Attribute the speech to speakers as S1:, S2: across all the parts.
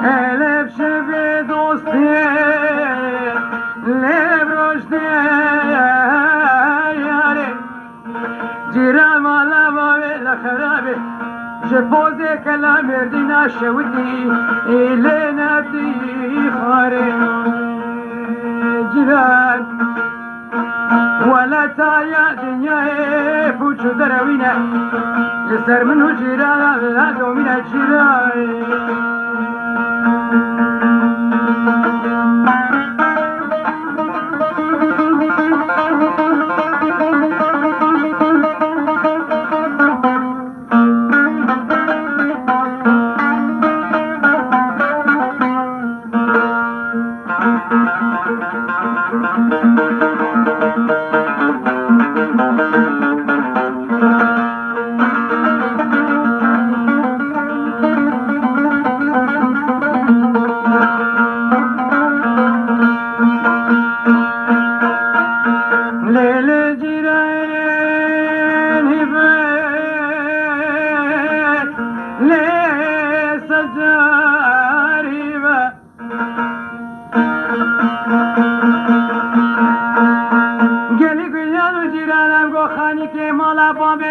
S1: الف شبه دوستی لب رشده یاره جیران مالا باوی لخرابه جپوزه کلا مردی نشودی ایلی نبدی خاره جیران ولا تايا دنيا فوتشو دروينا لسر منو جيران لا دومينا جيران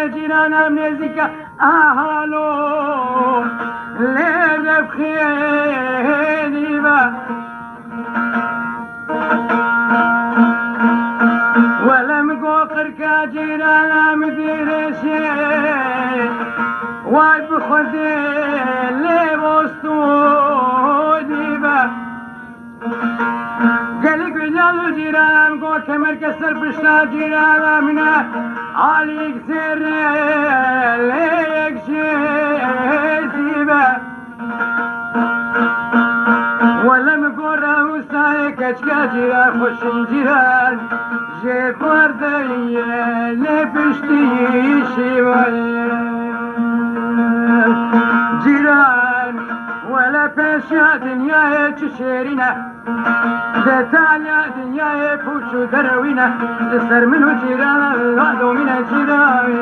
S1: جيرانم نزيك أهلو لذب خيني با ولم قوقر كجيرانم ديرشي واي بخدي اللي بوستودي با قالك رجال جيران قول كمر كسر بشتا جيران منا عليك سر ليك شيبه ولا مقرة وسايك اشكا جيران خوش جيران جيب وردية لبشتي شيوية جيران ولا باشا دنيا تشيرنا دتاليا دنيا فوشو دروينا لسر منو جيران غادو من الجيران